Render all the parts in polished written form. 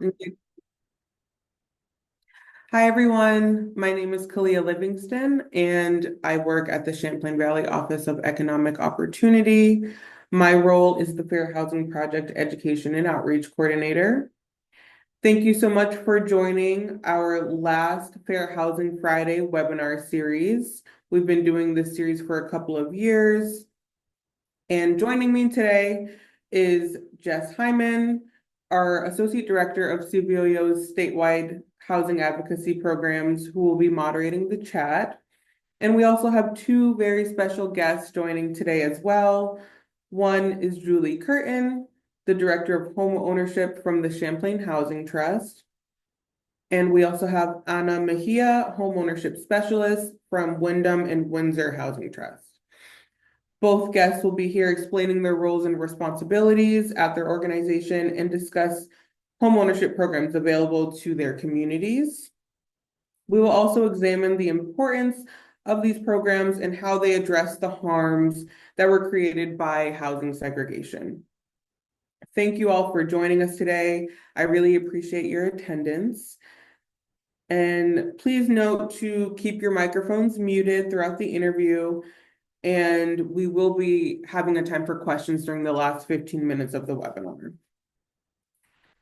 Okay. Hi, everyone. My name is Kalia Livingston, and I work at the Champlain Valley Office of Economic Opportunity. My role is the Fair Housing Project Education and Outreach Coordinator. Thank you so much for joining our last Fair Housing Friday webinar series. We've been doing this series for a couple of years. And joining me today is Jess Hyman, our Associate Director of CVO's statewide housing advocacy programs, who will be moderating the chat. And we also have two very special guests joining today as well. One is Julie Curtin, the Director of Home Ownership from the Champlain Housing Trust. And we also have Ana Mejia, Homeownership Specialist from Windham and Windsor Housing Trust. Both guests will be here explaining their roles and responsibilities at their organization and discuss homeownership programs available to their communities. We will also examine the importance of these programs and how they address the harms that were created by housing segregation. Thank you all for joining us today. I really appreciate your attendance. And please note to keep your microphones muted throughout the interview. And we will be having a time for questions during the last 15 minutes of the webinar.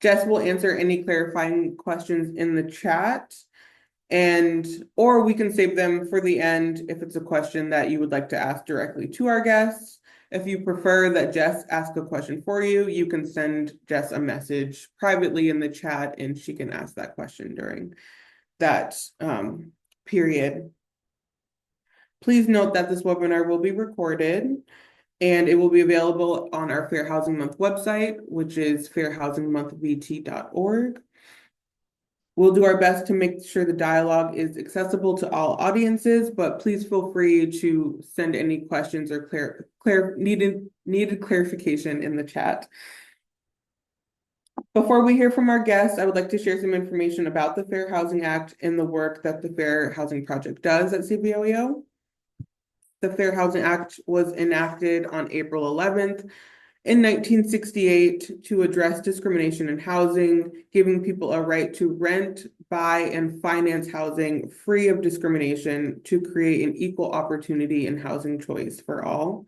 Jess will answer any clarifying questions in the chat, or we can save them for the end if it's a question that you would like to ask directly to our guests. If you prefer that Jess ask a question for you, you can send Jess a message privately in the chat and she can ask that question during that period. Please note that this webinar will be recorded and it will be available on our Fair Housing Month website, which is fairhousingmonthvt.org. We'll do our best to make sure the dialogue is accessible to all audiences, but please feel free to send any questions or needed clarification in the chat. Before we hear from our guests, I would like to share some information about the Fair Housing Act and the work that the Fair Housing Project does at CVOEO. The Fair Housing Act was enacted on April 11th in 1968 to address discrimination in housing, giving people a right to rent, buy, and finance housing free of discrimination to create an equal opportunity and housing choice for all.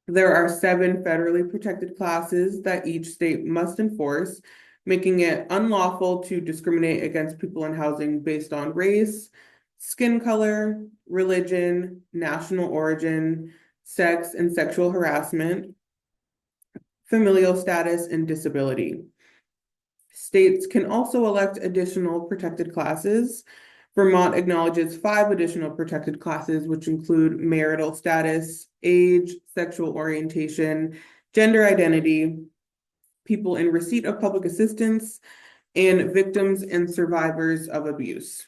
There are 7 federally protected classes that each state must enforce, making it unlawful to discriminate against people in housing based on race, skin color, religion, national origin, sex and sexual harassment, familial status, and disability. States can also elect additional protected classes. Vermont acknowledges 5 additional protected classes, which include marital status, age, sexual orientation, gender identity, people in receipt of public assistance, and victims and survivors of abuse.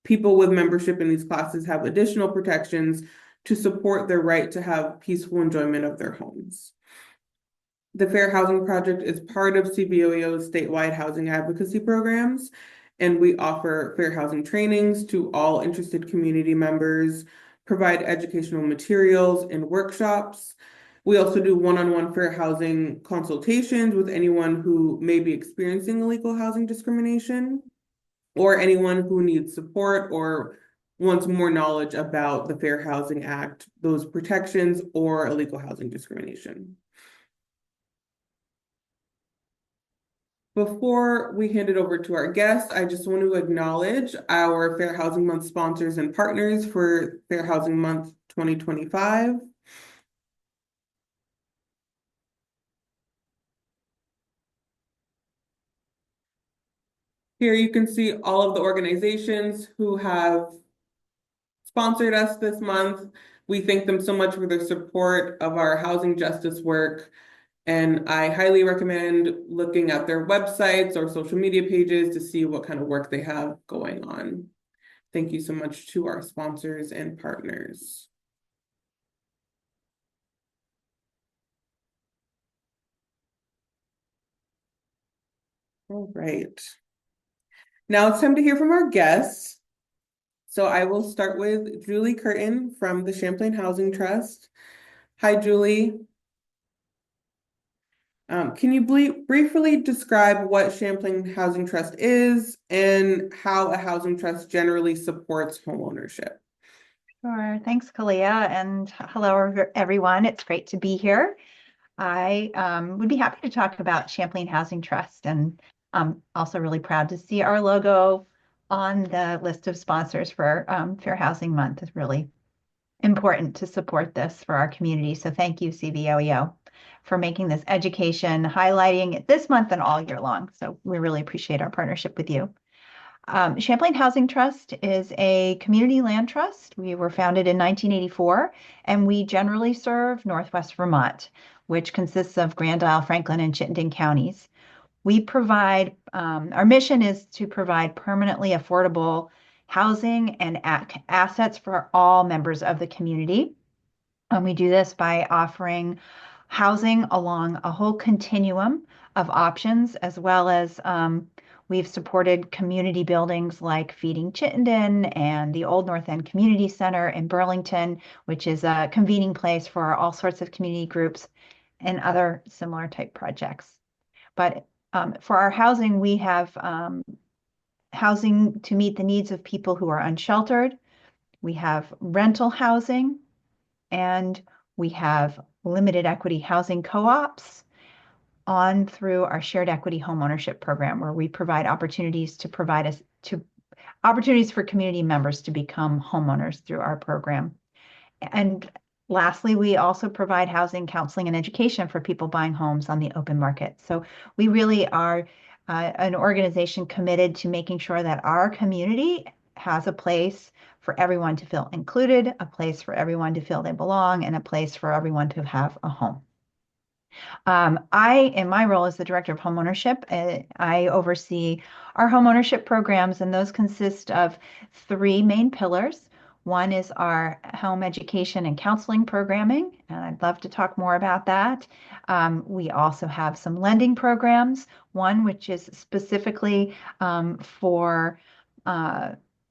People with membership in these classes have additional protections to support their right to have peaceful enjoyment of their homes. The Fair Housing Project is part of CVOEO's statewide housing advocacy programs, and we offer fair housing trainings to all interested community members, provide educational materials and workshops. We also do one-on-one fair housing consultations with anyone who may be experiencing illegal housing discrimination, or anyone who needs support or wants more knowledge about the Fair Housing Act, those protections, or illegal housing discrimination. Before we hand it over to our guests, I just want to acknowledge our Fair Housing Month sponsors and partners for Fair Housing Month 2025. Here you can see all of the organizations who have sponsored us this month. We thank them so much for their support of our housing justice work. And I highly recommend looking at their websites or social media pages to see what kind of work they have going on. Thank you so much to our sponsors and partners. All right. Now it's time to hear from our guests. So I will start with Julie Curtin from the Champlain Housing Trust. Hi, Julie. Can you briefly describe what Champlain Housing Trust is and how a housing trust generally supports homeownership? Sure. Thanks, Kalia, and hello, everyone. It's great to be here. I would be happy to talk about Champlain Housing Trust, and I'm also really proud to see our logo on the list of sponsors for Fair Housing Month. It's really important to support this for our community. So thank you, CVOEO, for making this education, highlighting it this month and all year long. So we really appreciate our partnership with you. Champlain Housing Trust is a community land trust. We were founded in 1984, and we generally serve Northwest Vermont, which consists of Grand Isle, Franklin, and Chittenden counties. We provide, our mission is to provide permanently affordable housing and assets for all members of the community. And we do this by offering housing along a whole continuum of options, as well as we've supported community buildings like Feeding Chittenden and the Old North End Community Center in Burlington, which is a convening place for all sorts of community groups and other similar type projects. But for our housing, we have housing to meet the needs of people who are unsheltered. We have rental housing, and we have limited equity housing co-ops on through our shared equity homeownership program, where we provide opportunities opportunities for community members to become homeowners through our program. And lastly, we also provide housing, counseling, and education for people buying homes on the open market. So we really are an organization committed to making sure that our community has a place for everyone to feel included, a place for everyone to feel they belong, and a place for everyone to have a home. In my role as the Director of Homeownership, I oversee our homeownership programs, and those consist of three main pillars. One is our home education and counseling programming, and I'd love to talk more about that. We also have some lending programs, one which is specifically for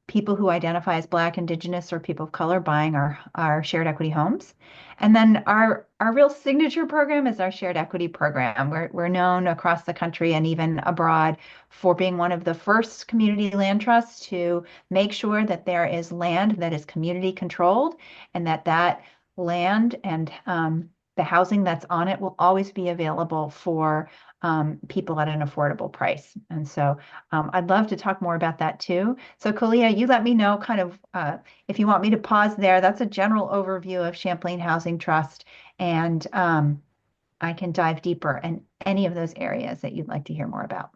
people who identify as Black, Indigenous, or people of color buying our shared equity homes. And then our real signature program is our shared equity program. We're known across the country and even abroad for being one of the first community land trusts to make sure that there is land that is community controlled, and that land and the housing that's on it will always be available for people at an affordable price. And so I'd love to talk more about that too. So Kalia, you let me know kind of if you want me to pause there. That's a general overview of Champlain Housing Trust, and I can dive deeper in any of those areas that you'd like to hear more about.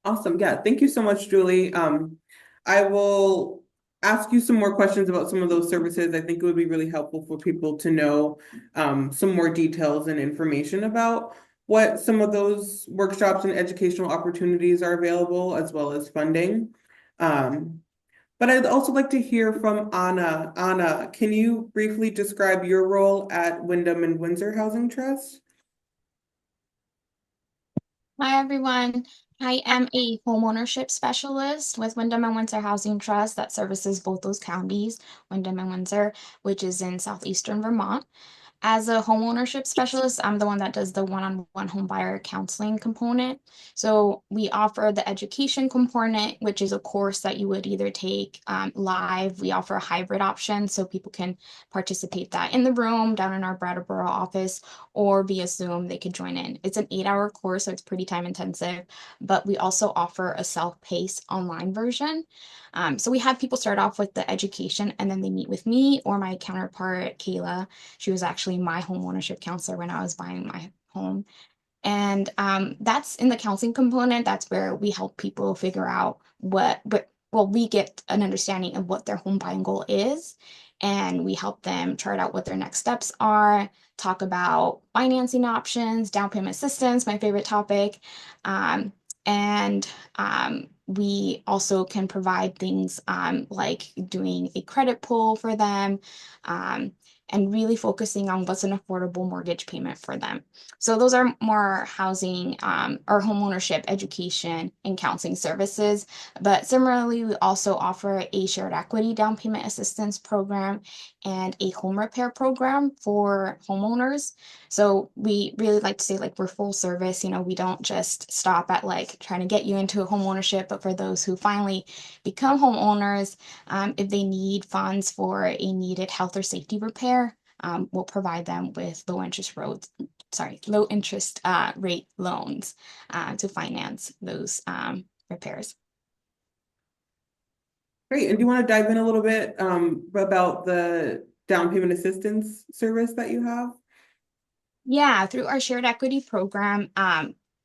Awesome. Yeah. Thank you so much, Julie. I will ask you some more questions about some of those services. I think it would be really helpful for people to know some more details and information about what some of those workshops and educational opportunities are available, as well as funding. But I'd also like to hear from Ana. Ana, can you briefly describe your role at Windham and Windsor Housing Trust? Hi, everyone. I am a homeownership specialist with Windham and Windsor Housing Trust that services both those counties, Windham and Windsor, which is in southeastern Vermont. As a homeownership specialist, I'm the one that does the one-on-one home buyer counseling component. So we offer the education component, which is a course that you would either take live. We offer a hybrid option so people can participate that in the room down in our Brattleboro office, or via Zoom, they could join in. It's an 8-hour course, so it's pretty time intensive, but we also offer a self-paced online version. So we have people start off with the education and then they meet with me or my counterpart, Kayla. She was actually my home ownership counselor when I was buying my home. And that's in the counseling component. That's where we help people figure out well, we get an understanding of what their home buying goal is. And we help them chart out what their next steps are, talk about financing options, down payment assistance, my favorite topic. And we also can provide things like doing a credit pull for them, and really focusing on what's an affordable mortgage payment for them. So those are more housing or homeownership education and counseling services. But similarly, we also offer a shared equity down payment assistance program and a home repair program for homeowners. So we really like to say like we're full service, we don't just stop at like trying to get you into home ownership, but for those who finally become homeowners, if they need funds for a needed health or safety repair, we'll provide them with low interest rate loans to finance those repairs. Great. And do you want to dive in a little bit about the down payment assistance service that you have? Yeah, through our shared equity program.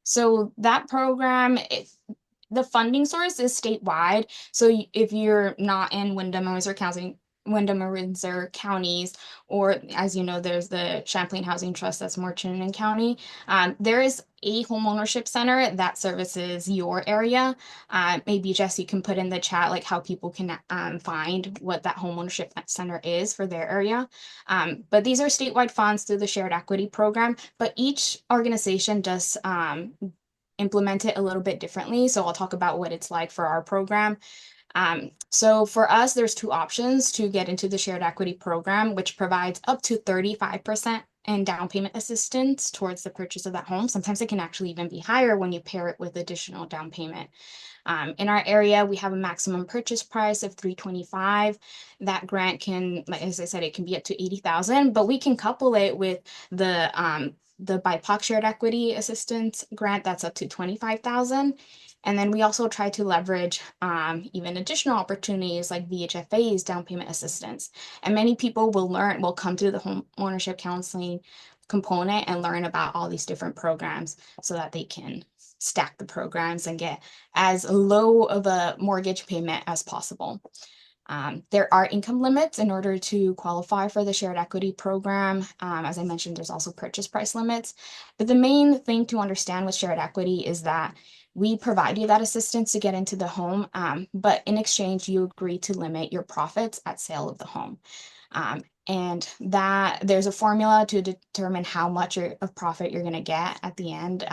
So that program, the funding source is statewide. So if you're not in Windham or Windsor counties, or as you know, there's the Champlain Housing Trust that's more Chittenden County. There is a homeownership center that services your area. Maybe Jess, you can put in the chat like how people can find what that homeownership center is for their area. But these are statewide funds through the shared equity program, but each organization does implement it a little bit differently. So I'll talk about what it's like for our program. So for us, there's two options to get into the shared equity program, which provides up to 35% in down payment assistance towards the purchase of that home. Sometimes it can actually even be higher when you pair it with additional down payment. In our area, we have a maximum purchase price of $325. That grant can, like as I said, it can be up to $80,000, but we can couple it with the BIPOC shared equity assistance grant that's up to $25,000. And then we also try to leverage even additional opportunities like VHFA's down payment assistance. And many people will come to the home ownership counseling component and learn about all these different programs so that they can stack the programs and get as low of a mortgage payment as possible. There are income limits in order to qualify for the shared equity program. As I mentioned, there's also purchase price limits. But the main thing to understand with shared equity is that we provide you that assistance to get into the home, but in exchange, you agree to limit your profits at sale of the home. And that there's a formula to determine how much of profit you're going to get at the end.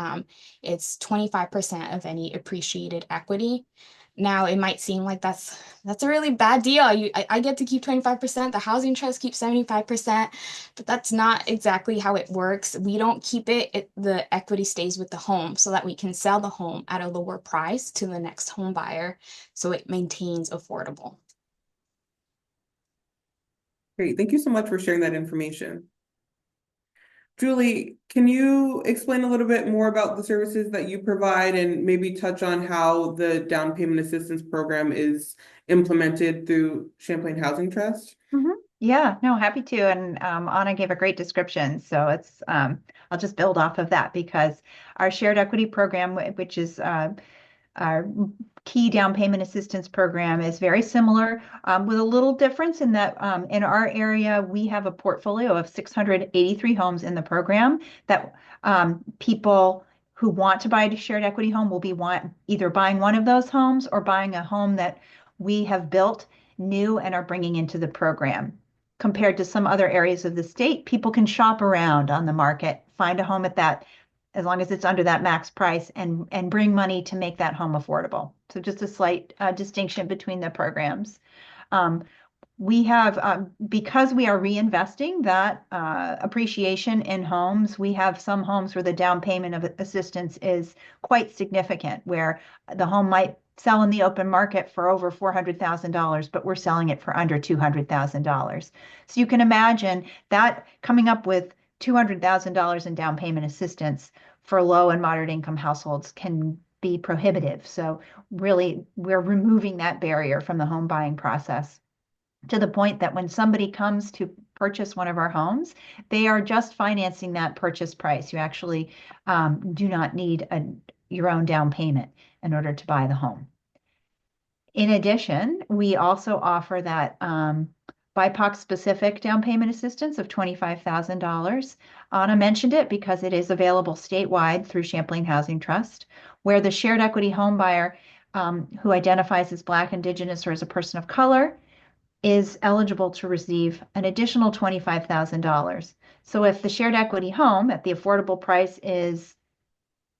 It's 25% of any appreciated equity. Now, it might seem like that's a really bad deal. I get to keep 25%, the housing trust keeps 75%, but that's not exactly how it works. We don't keep it, the equity stays with the home so that we can sell the home at a lower price to the next home buyer so it maintains affordable. Great. Thank you so much for sharing that information. Julie, can you explain a little bit more about the services that you provide and maybe touch on how the down payment assistance program is implemented through Champlain Housing Trust? Yeah, no, happy to. And Anna gave a great description. So I'll just build off of that because our shared equity program, which is our key down payment assistance program, is very similar with a little difference in that in our area, we have a portfolio of 683 homes in the program that people who want to buy a shared equity home will be either buying one of those homes or buying a home that we have built new and are bringing into the program. Compared to some other areas of the state, people can shop around on the market, find a home at that, as long as it's under that max price, and bring money to make that home affordable. So just a slight distinction between the programs. We have, because we are reinvesting that appreciation in homes, we have some homes where the down payment of assistance is quite significant, where the home might sell in the open market for over $400,000, but we're selling it for under $200,000. So you can imagine that coming up with $200,000 in down payment assistance for low and moderate income households can be prohibitive. So really, we're removing that barrier from the home buying process to the point that when somebody comes to purchase one of our homes, they are just financing that purchase price. You actually do not need your own down payment in order to buy the home. In addition, we also offer that BIPOC specific down payment assistance of $25,000. Anna mentioned it because it is available statewide through Champlain Housing Trust, where the shared equity home buyer who identifies as Black, Indigenous, or as a person of color is eligible to receive an additional $25,000. So if the shared equity home at the affordable price is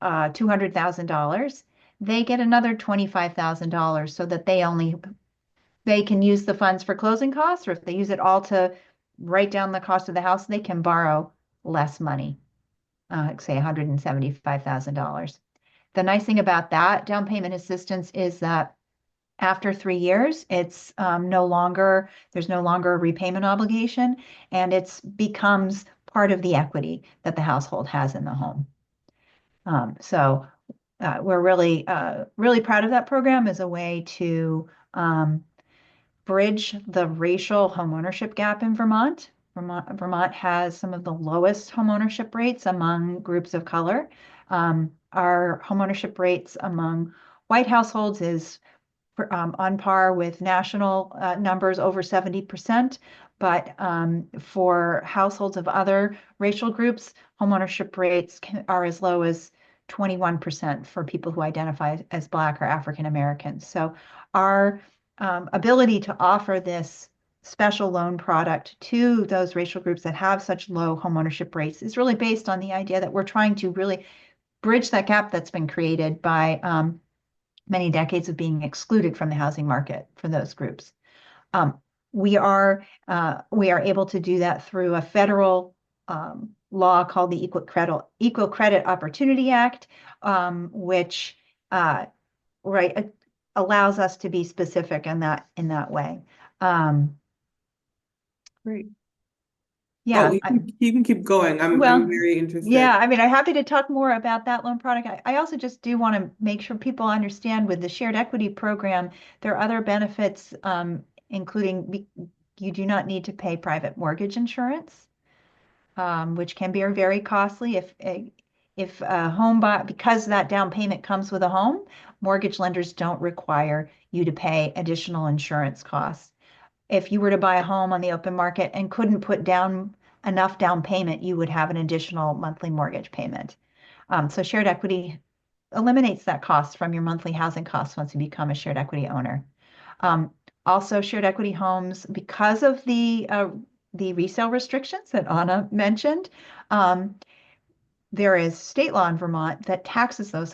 $200,000, they get another $25,000 so that they can use the funds for closing costs, or if they use it all to write down the cost of the house, they can borrow less money, say $175,000. The nice thing about that down payment assistance is that after 3 years, it's there's no longer a repayment obligation, and it becomes part of the equity that the household has in the home. So we're really proud of that program as a way to bridge the racial homeownership gap in Vermont. Vermont has some of the lowest homeownership rates among groups of color. Our homeownership rates among white households is on par with national numbers over 70%. But for households of other racial groups, homeownership rates are as low as 21% for people who identify as Black or African Americans. So our ability to offer this special loan product to those racial groups that have such low homeownership rates is really based on the idea that we're trying to really bridge that gap that's been created by many decades of being excluded from the housing market for those groups. Um, we are able to do that through a federal law called the Equal Credit Opportunity Act, which allows us to be specific in that way. Great. Yeah. You can keep going. I'm very interested. Yeah, I mean, I'm happy to talk more about that loan product. I also just do want to make sure people understand with the shared equity program, there are other benefits, including you do not need to pay private mortgage insurance, which can be very costly if a home buy, because that down payment comes with a home, mortgage lenders don't require you to pay additional insurance costs. If you were to buy a home on the open market and couldn't put down enough down payment, you would have an additional monthly mortgage payment. So shared equity eliminates that cost from your monthly housing costs once you become a shared equity owner. Also, shared equity homes, because of the resale restrictions that Ana mentioned, there is state law in Vermont that assesses those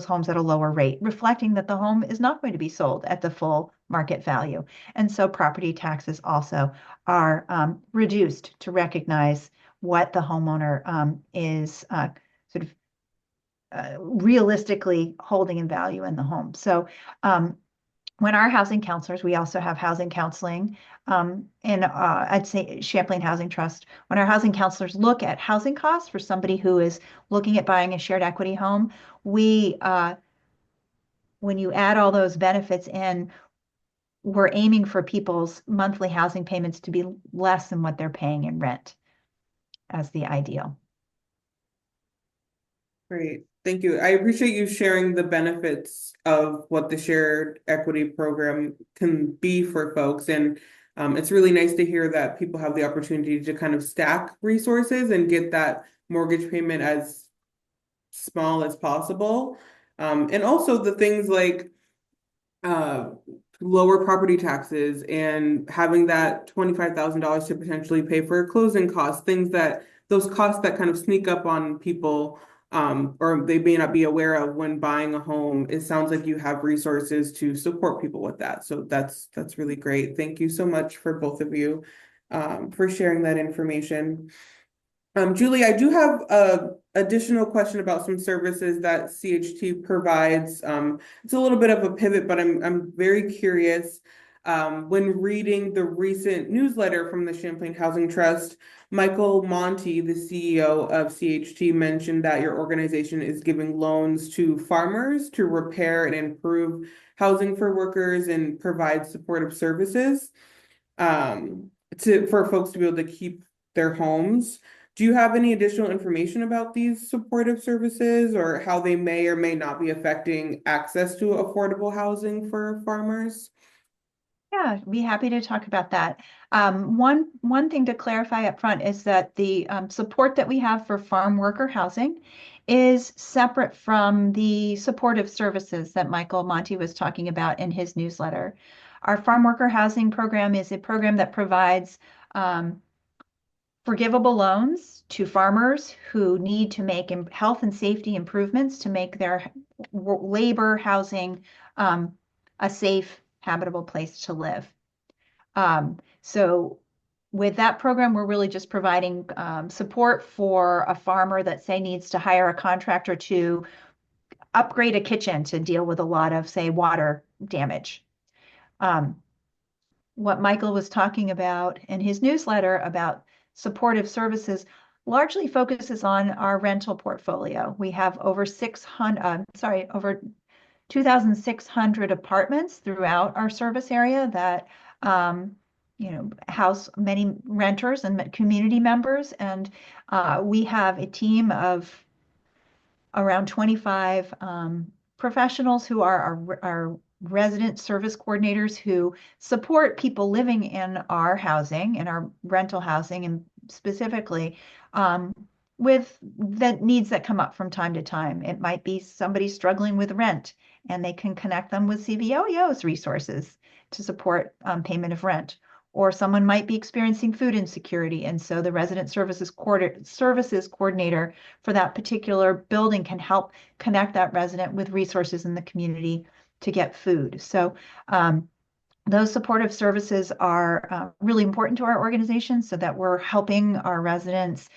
homes at a lower rate, reflecting that the home is not going to be sold at the full market value. And so property taxes also are reduced to recognize what the homeowner is sort of realistically holding in value in the home. So when our housing counselors, we also have housing counseling in, I'd say, Champlain Housing Trust. When our housing counselors look at housing costs for somebody who is looking at buying a shared equity home, when you add all those benefits in, we're aiming for people's monthly housing payments to be less than what they're paying in rent as the ideal. Great. Thank you. I appreciate you sharing the benefits of what the shared equity program can be for folks. And it's really nice to hear that people have the opportunity to kind of stack resources and get that mortgage payment as small as possible. And also the things like lower property taxes and having that $25,000 to potentially pay for closing costs, those costs that kind of sneak up on people, or they may not be aware of when buying a home. It sounds like you have resources to support people with that. So that's really great. Thank you so much for both of you for sharing that information. Julie, I do have a additional question about some services that CHT provides. It's a little bit of a pivot, but I'm very curious. When reading the recent newsletter from the Champlain Housing Trust, Michael Monty, the CEO of CHT, mentioned that your organization is giving loans to farmers to repair and improve housing for workers and provide supportive services for folks to be able to keep their homes. Do you have any additional information about these supportive services or how they may or may not be affecting access to affordable housing for farmers? Yeah, I'd be happy to talk about that. One thing to clarify up front is that the support that we have for farm worker housing is separate from the supportive services that Michael Monty was talking about in his newsletter. Our farm worker housing program is a program that provides forgivable loans to farmers who need to make health and safety improvements to make their labor housing a safe, habitable place to live. So with that program, we're really just providing support for a farmer that, say, needs to hire a contractor to upgrade a kitchen to deal with a lot of, say, water damage. What Michael was talking about in his newsletter about supportive services largely focuses on our rental portfolio. We have over 2,600 apartments throughout our service area that house many renters and community members. And we have a team of around 25 professionals who are our resident service coordinators who support people living in our housing, in our rental housing, and specifically with the needs that come up from time to time. It might be somebody struggling with rent, and they can connect them with CVOEO's resources to support payment of rent. Or someone might be experiencing food insecurity, and so the resident services coordinator for that particular building can help connect that resident with resources in the community to get food. So those supportive services are really important to our organization so that we're helping our residents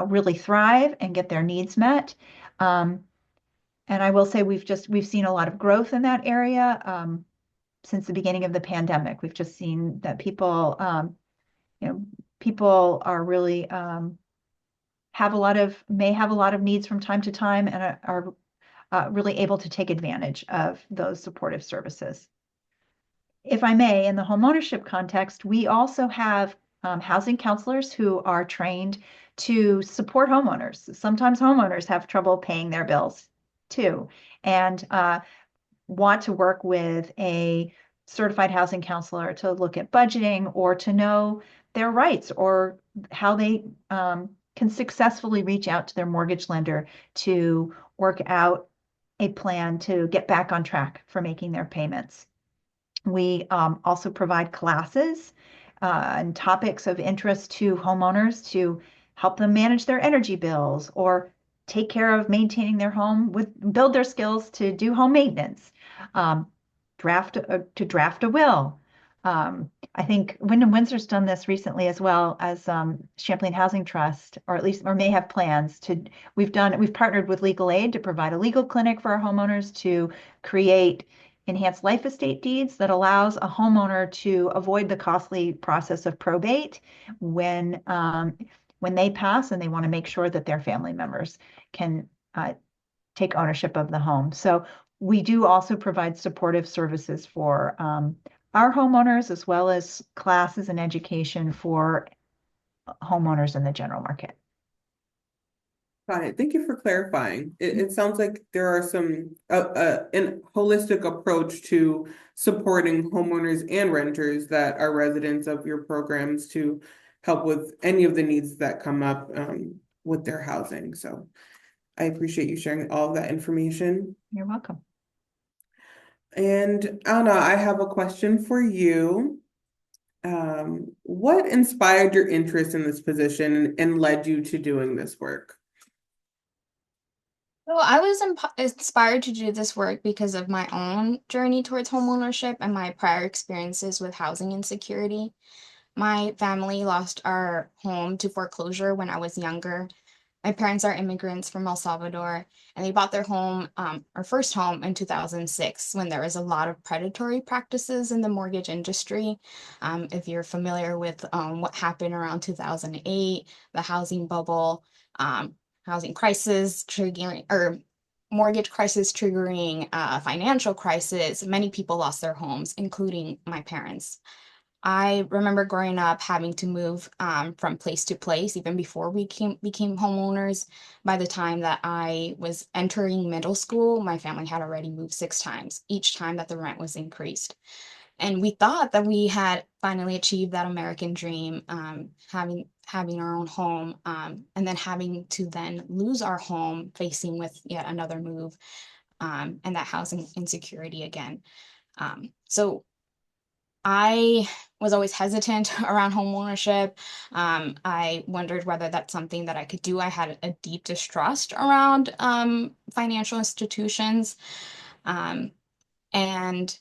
really thrive and get their needs met. And I will say we've seen a lot of growth in that area since the beginning of the pandemic. We've just seen that people are really may have a lot of needs from time to time and are really able to take advantage of those supportive services. If I may, in the homeownership context, we also have housing counselors who are trained to support homeowners. Sometimes homeowners have trouble paying their bills too, and want to work with a certified housing counselor to look at budgeting or to know their rights or how they can successfully reach out to their mortgage lender to work out a plan to get back on track for making their payments. We also provide classes and topics of interest to homeowners to help them manage their energy bills or take care of maintaining their home, build their skills to do home maintenance, draft a will. I think Windham Windsor's done this recently as well as Champlain Housing Trust, or may have plans to. We've partnered with legal aid to provide a legal clinic for our homeowners to create enhanced life estate deeds that allows a homeowner to avoid the costly process of probate when they pass and they want to make sure that their family members can take ownership of the home. So we do also provide supportive services for our homeowners, as well as classes and education for homeowners in the general market. Got it. Thank you for clarifying. It sounds like there are some an holistic approach to supporting homeowners and renters that are residents of your programs to help with any of the needs that come up with their housing. So I appreciate you sharing all of that information. You're welcome. And Anna, I have a question for you. What inspired your interest in this position and led you to doing this work? So I was inspired to do this work because of my own journey towards homeownership and my prior experiences with housing insecurity. My family lost our home to foreclosure when I was younger. My parents are immigrants from El Salvador, and they bought their home, our first home, in 2006 when there was a lot of predatory practices in the mortgage industry. If you're familiar with what happened around 2008, the housing bubble, housing crisis triggering, or mortgage crisis triggering financial crisis, many people lost their homes, including my parents. I remember growing up having to move from place to place even before we became homeowners. By the time that I was entering middle school, my family had already moved 6 times, each time that the rent was increased. And we thought that we had finally achieved that American dream, having our own home, and then having to then lose our home, facing with yet another move, and that housing insecurity again. So I was always hesitant around home ownership. I wondered whether that's something that I could do. I had a deep distrust around financial institutions. Um, and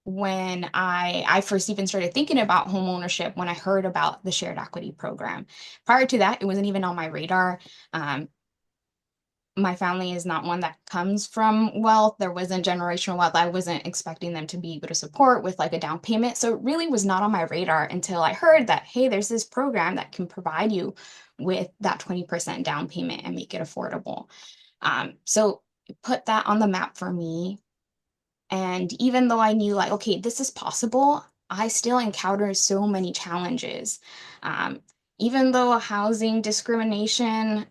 when I first even started thinking about home ownership, when I heard about the shared equity program. Prior to that, it wasn't even on my radar. Um, my family is not one that comes from wealth. There wasn't generational wealth. I wasn't expecting them to be able to support with like a down payment. So it really was not on my radar until I heard that, hey, there's this program that can provide you with that 20% down payment and make it affordable. So it put that on the map for me. And even though I knew, like, okay, this is possible, I still encounter so many challenges. Um, Even though housing discrimination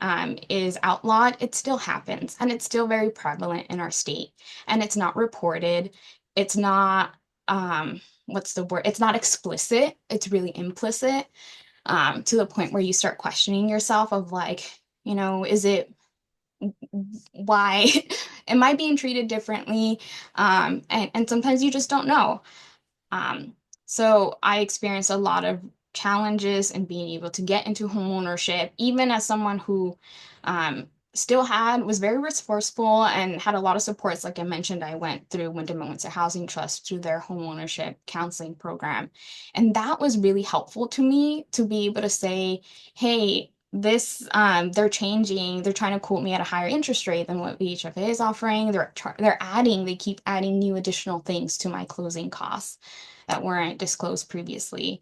is outlawed, it still happens and it's still very prevalent in our state. And it's not reported. It's not, what's the word? It's not explicit. It's really implicit, to the point where you start questioning yourself of like, is it why am I being treated differently? And sometimes you just don't know. Um, so I experienced a lot of challenges in being able to get into home ownership, even as someone who um, was very resourceful and had a lot of supports. Like I mentioned, I went through Windham and Windsor Housing Trust through their home ownership counseling program. And that was really helpful to me to be able to say, hey, they're changing, they're trying to quote me at a higher interest rate than what VHFA is offering. They keep adding new additional things to my closing costs that weren't disclosed previously.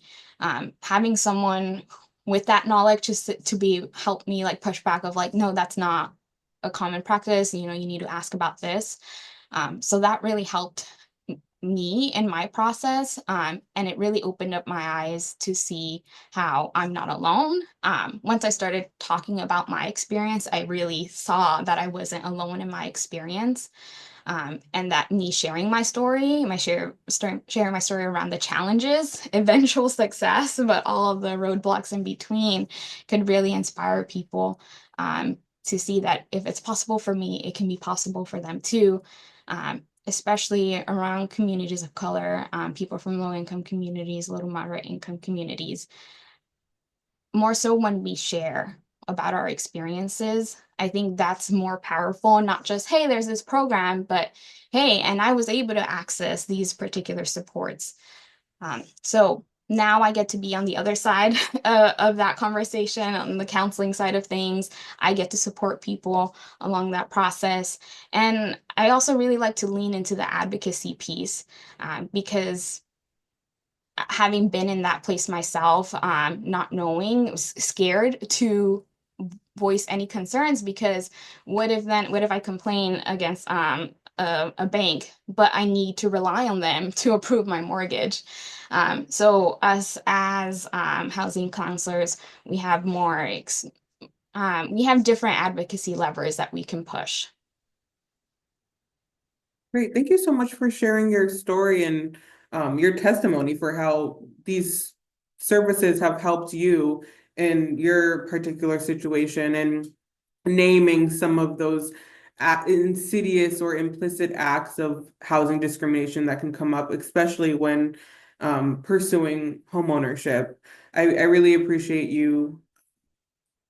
Having someone with that knowledge to be help me like push back of like, no, that's not a common practice. You need to ask about this. So that really helped me in my process. And it really opened up my eyes to see how I'm not alone. Once I started talking about my experience, I really saw that I wasn't alone in my experience. And that me sharing my story, sharing my story around the challenges, eventual success, but all of the roadblocks in between could really inspire people to see that if it's possible for me, it can be possible for them too. Especially around communities of color, people from low income communities, low to moderate income communities, more so when we share about our experiences. I think that's more powerful, not just, hey, there's this program, but hey, and I was able to access these particular supports. So now I get to be on the other side of that conversation, on the counseling side of things. I get to support people along that process. And I also really like to lean into the advocacy piece, because having been in that place myself, not knowing, scared to voice any concerns because what if I complain against a bank, but I need to rely on them to approve my mortgage. So us as housing counselors, we have we have different advocacy levers that we can push. Great. Thank you so much for sharing your story and your testimony for how these services have helped you in your particular situation and naming some of those insidious or implicit acts of housing discrimination that can come up, especially when pursuing homeownership. I really appreciate you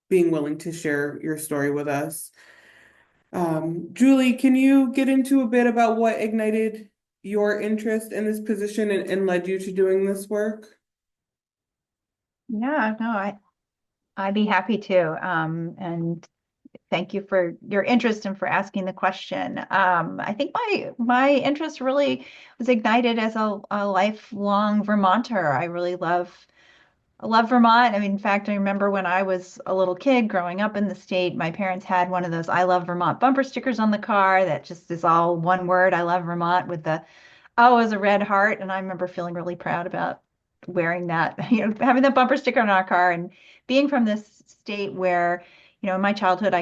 being willing to share your story with us. Julie, can you get into a bit about what ignited your interest in this position and led you to doing this work? Yeah, no, I'd be happy to. And thank you for your interest and for asking the question. I think my interest really was ignited as a lifelong Vermonter. I love Vermont. I mean, in fact, I remember when I was a little kid growing up in the state, my parents had one of those I love Vermont bumper stickers on the car that just is all one word, I love Vermont, with the O as a red heart. And I remember feeling really proud about wearing that, having that bumper sticker on our car and being from this state where, in my childhood,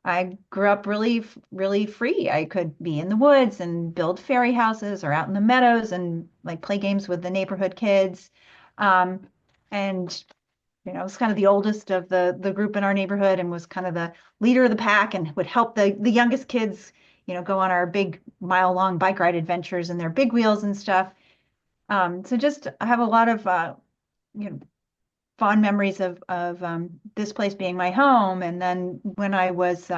I grew up really, really free. I could be in the woods and build fairy houses or out in the meadows and like play games with the neighborhood kids. Um, and I was kind of the oldest of the group in our neighborhood and was kind of the leader of the pack and would help the youngest kids, go on our big mile-long bike ride adventures and their big wheels and stuff. So just I have a lot of you know fond memories of this place being my home. And then when I was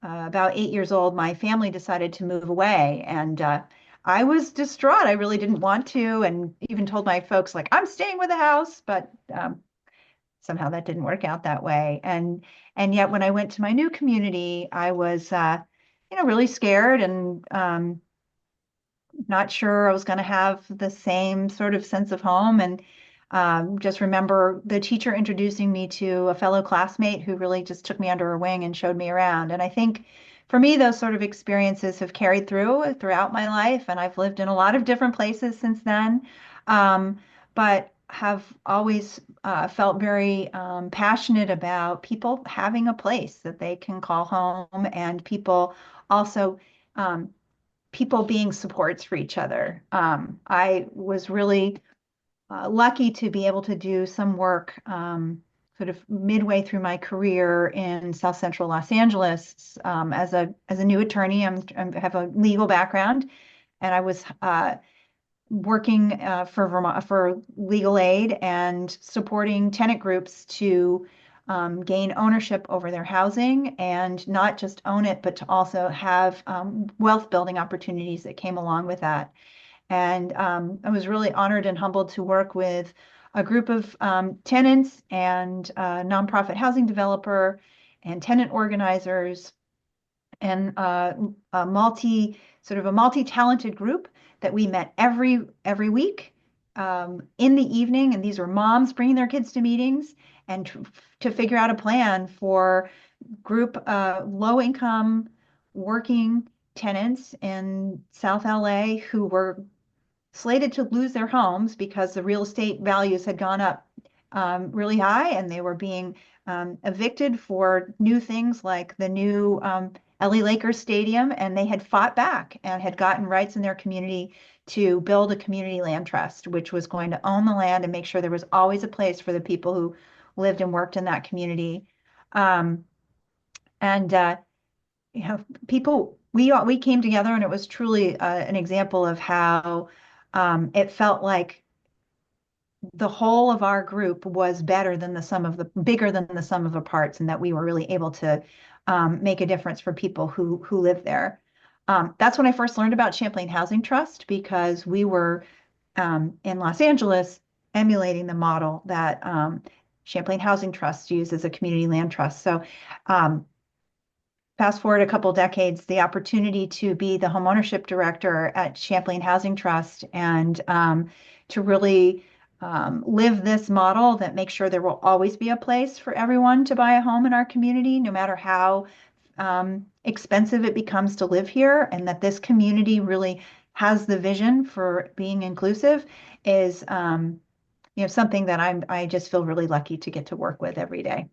about 8 years old, my family decided to move away, and I was distraught. I really didn't want to, and even told my folks like I'm staying with the house, but somehow that didn't work out that way. And yet when I went to my new community, I was really scared and not sure I was going to have the same sort of sense of home. And just remember the teacher introducing me to a fellow classmate who really just took me under her wing and showed me around. And I think for me, those sort of experiences have carried throughout my life. And I've lived in a lot of different places since then, but have always felt very passionate about people having a place that they can call home, and people also. People being supports for each other. I was really lucky to be able to do some work sort of midway through my career in South Central Los Angeles as a new attorney. I have a legal background, and I was working for Vermont for legal aid and supporting tenant groups to gain ownership over their housing, and not just own it, but to also have wealth building opportunities that came along with that. And I was really honored and humbled to work with a group of tenants and nonprofit housing developer and tenant organizers, and a multi-talented group that we met every week in the evening. And these were moms bringing their kids to meetings and to figure out a plan for group low income working tenants in South LA who were slated to lose their homes because the real estate values had gone up really high, and they were being evicted for new things like the new LA Lakers stadium. And they had fought back and had gotten rights in their community to build a community land trust, which was going to own the land and make sure there was always a place for the people who lived and worked in that community. Um, and people, we came together, and it was truly an example of how it felt like the whole of our group was bigger than the sum of the parts, and that we were really able to make a difference for people who live there. That's when I first learned about Champlain Housing Trust, because we were in Los Angeles emulating the model that Champlain Housing Trust used as a community land trust. So fast forward a couple decades, the opportunity to be the homeownership director at Champlain Housing Trust, and to really live this model that makes sure there will always be a place for everyone to buy a home in our community, no matter how expensive it becomes to live here, and that this community really has the vision for being inclusive, is something that I just feel really lucky to get to work with every day.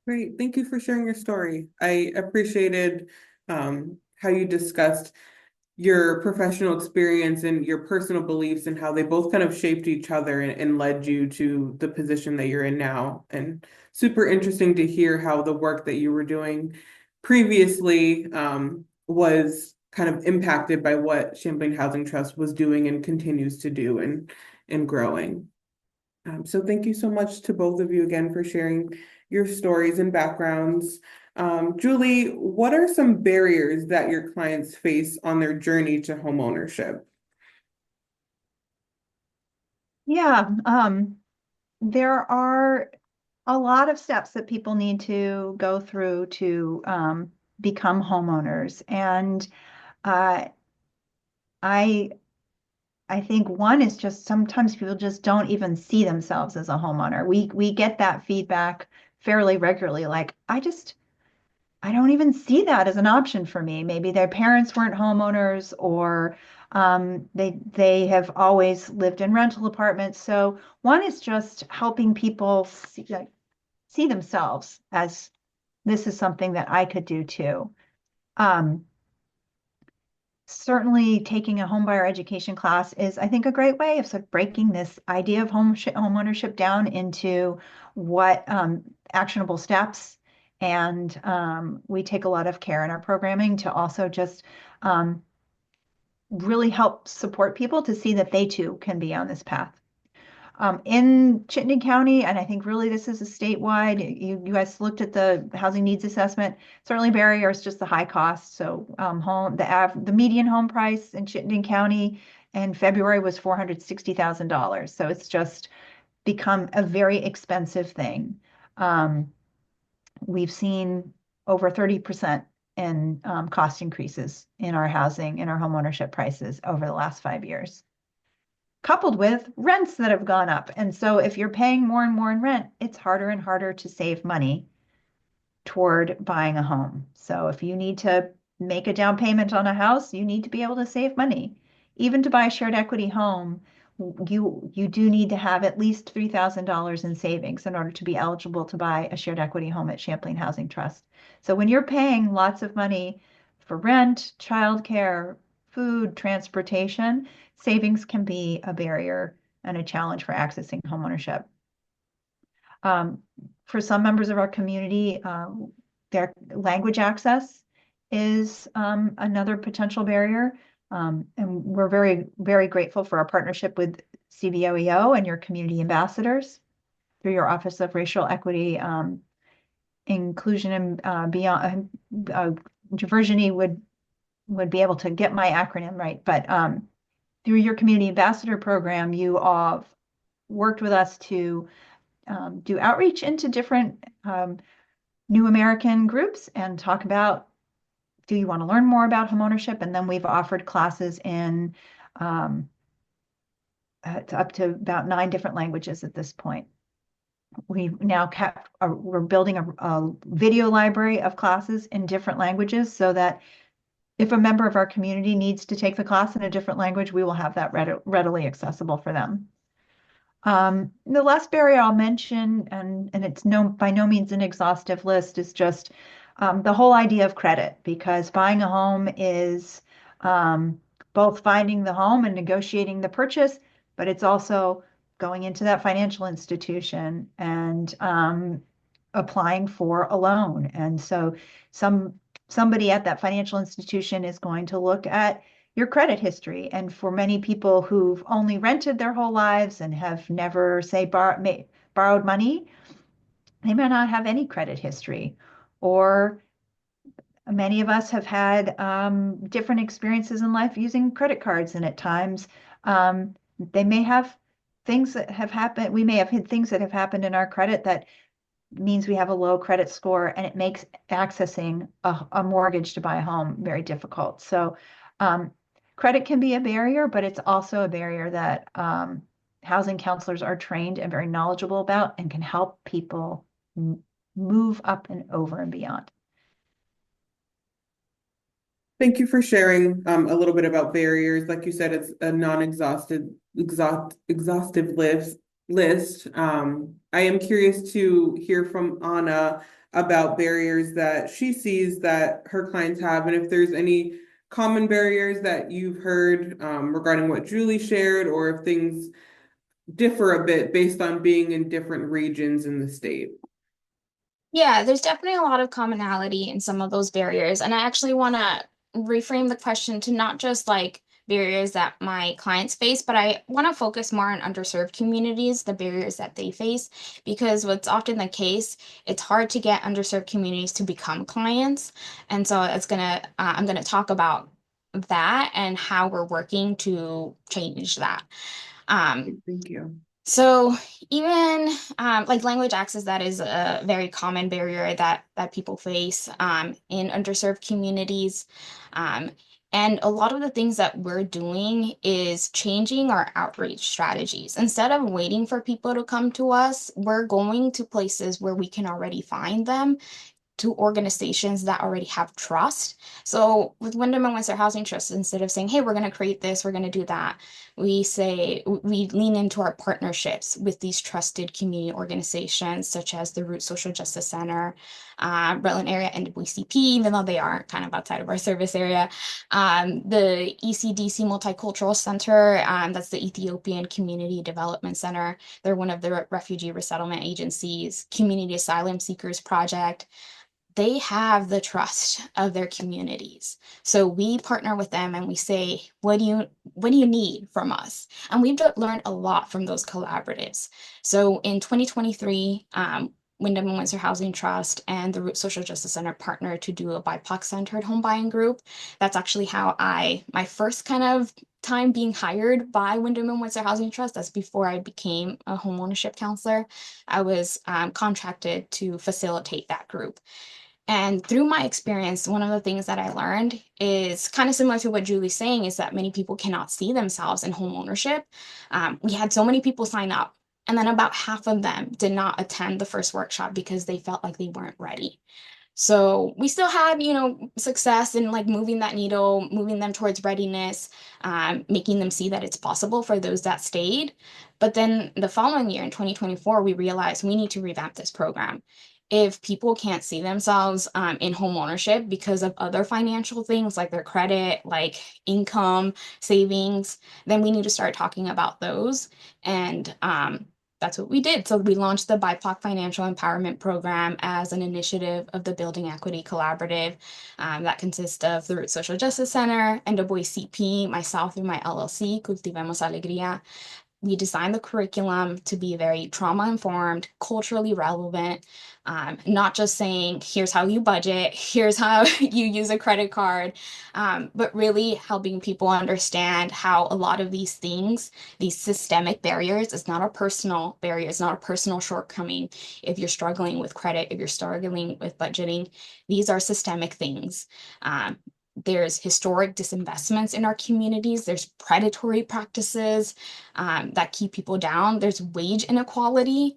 Great. Thank you for sharing your story. I appreciated how you discussed your professional experience and your personal beliefs, and how they both kind of shaped each other and led you to the position that you're in now. And super interesting to hear how the work that you were doing previously was kind of impacted by what Champlain Housing Trust was doing and continues to do and growing. So thank you so much to both of you again for sharing your stories and backgrounds. Julie, what are some barriers that your clients face on their journey to homeownership? Yeah, there are a lot of steps that people need to go through to become homeowners. And uh, I I think one is just sometimes people just don't even see themselves as a homeowner. We get that feedback fairly regularly, like I don't even see that as an option for me. Maybe their parents weren't homeowners, or they have always lived in rental apartments. So one is just helping people see themselves as this is something that I could do too. Um, Certainly taking a homebuyer education class is, I think, a great way of sort of breaking this idea of home ownership down into what actionable steps. And we take a lot of care in our programming to also just um, really help support people to see that they too can be on this path. In Chittenden County, and I think really this is a statewide, you guys looked at the housing needs assessment. Certainly barrier is just the high cost. So the median home price in Chittenden County in February was $460,000. So it's just become a very expensive thing. We've seen over 30% in cost increases in our housing, in our home ownership prices over the last 5 years, coupled with rents that have gone up. And so if you're paying more and more in rent, it's harder and harder to save money toward buying a home. So if you need to make a down payment on a house, you need to be able to save money. Even to buy a shared equity home, you do need to have at least $3,000 in savings in order to be eligible to buy a shared equity home at Champlain Housing Trust. So when you're paying lots of money for rent, childcare, food, transportation, savings can be a barrier and a challenge for accessing homeownership. For some members of our community, their language access is another potential barrier. And we're very, very grateful for our partnership with CVOEO and your community ambassadors through your Office of Racial Equity, Inclusion and Beyond. Virginie would be able to get my acronym right, but through your community ambassador program, you all worked with us to do outreach into different new American groups and talk about, do you want to learn more about homeownership? And then we've offered classes in up to about 9 different languages at this point. We've now we're building a video library of classes in different languages so that if a member of our community needs to take the class in a different language, we will have that readily accessible for them. The last barrier I'll mention, and it's by no means an exhaustive list, is just the whole idea of credit, because buying a home is both finding the home and negotiating the purchase, but it's also going into that financial institution and applying for a loan. And so somebody at that financial institution is going to look at your credit history. And for many people who've only rented their whole lives and have never, say, borrowed money, they may not have any credit history. Or many of us have had different experiences in life using credit cards. And at times, they may have things that have happened. We may have had things that have happened in our credit that means we have a low credit score, and it makes accessing a mortgage to buy a home very difficult. So credit can be a barrier, but it's also a barrier that housing counselors are trained and very knowledgeable about and can help people move up and over and beyond. Thank you for sharing a little bit about barriers. Like you said, it's a non-exhaustive exhaustive list. I am curious to hear from Ana about barriers that she sees that her clients have, and if there's any common barriers that you've heard regarding what Julie shared, or if things differ a bit based on being in different regions in the state. Yeah, there's definitely a lot of commonality in some of those barriers. And I actually want to reframe the question to not just like barriers that my clients face, but I want to focus more on underserved communities, the barriers that they face, because what's often the case, it's hard to get underserved communities to become clients. And so I'm gonna talk about that and how we're working to change that. Thank you. So even like language access, that is a very common barrier that people face in underserved communities. And a lot of the things that we're doing is changing our outreach strategies. Instead of waiting for people to come to us, we're going to places where we can already find them, to organizations that already have trust. So with Windham and Windsor Housing Trust, instead of saying, hey, we're going to create this, we're going to do that, we lean into our partnerships with these trusted community organizations, such as the Root Social Justice Center, Rutland Area NWCP, even though they are kind of outside of our service area, the ECDC Multicultural Center, that's the Ethiopian Community Development Center. They're one of the refugee resettlement agencies, Community Asylum Seekers Project, they have the trust of their communities. So we partner with them and we say, what do you need from us? And we've learned a lot from those collaboratives. So in 2023, Windham and Windsor Housing Trust and the Root Social Justice Center partnered to do a BIPOC-centered home buying group. That's actually how my first kind of time being hired by Windham and Windsor Housing Trust. That's before I became a homeownership counselor. I was contracted to facilitate that group. And through my experience, one of the things that I learned is kind of similar to what Julie's saying, is that many people cannot see themselves in home ownership. We had so many people sign up, and then about half of them did not attend the first workshop because they felt like they weren't ready. So we still had, success in like moving that needle, moving them towards readiness, making them see that it's possible for those that stayed. But then the following year in 2024, we realized we need to revamp this program. If people can't see themselves in home ownership because of other financial things like their credit, like income, savings, then we need to start talking about those. And that's what we did. So we launched the BIPOC Financial Empowerment Program as an initiative of the Building Equity Collaborative that consists of the Root Social Justice Center, NAACP, myself through my LLC, Cultivemos Alegría. We designed the curriculum to be very trauma informed, culturally relevant, not just saying, here's how you budget, here's how you use a credit card, but really helping people understand how a lot of these things, these systemic barriers, it's not a personal barrier, it's not a personal shortcoming. If you're struggling with credit, if you're struggling with budgeting, these are systemic things. There's historic disinvestments in our communities. There's predatory practices that keep people down. There's wage inequality.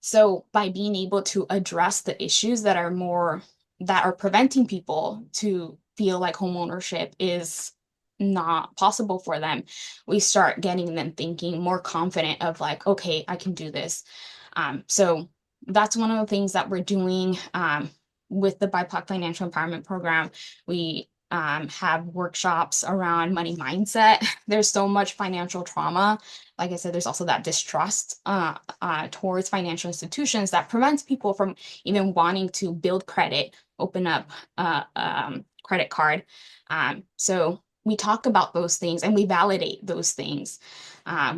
So by being able to address the issues that are preventing people to feel like home ownership is not possible for them, we start getting them thinking more confident of like, okay, I can do this. So that's one of the things that we're doing with the BIPOC Financial Empowerment Program. We have workshops around money mindset. There's so much financial trauma. Like I said, there's also that distrust towards financial institutions that prevents people from even wanting to build credit, open up a credit card. So we talk about those things and we validate those things.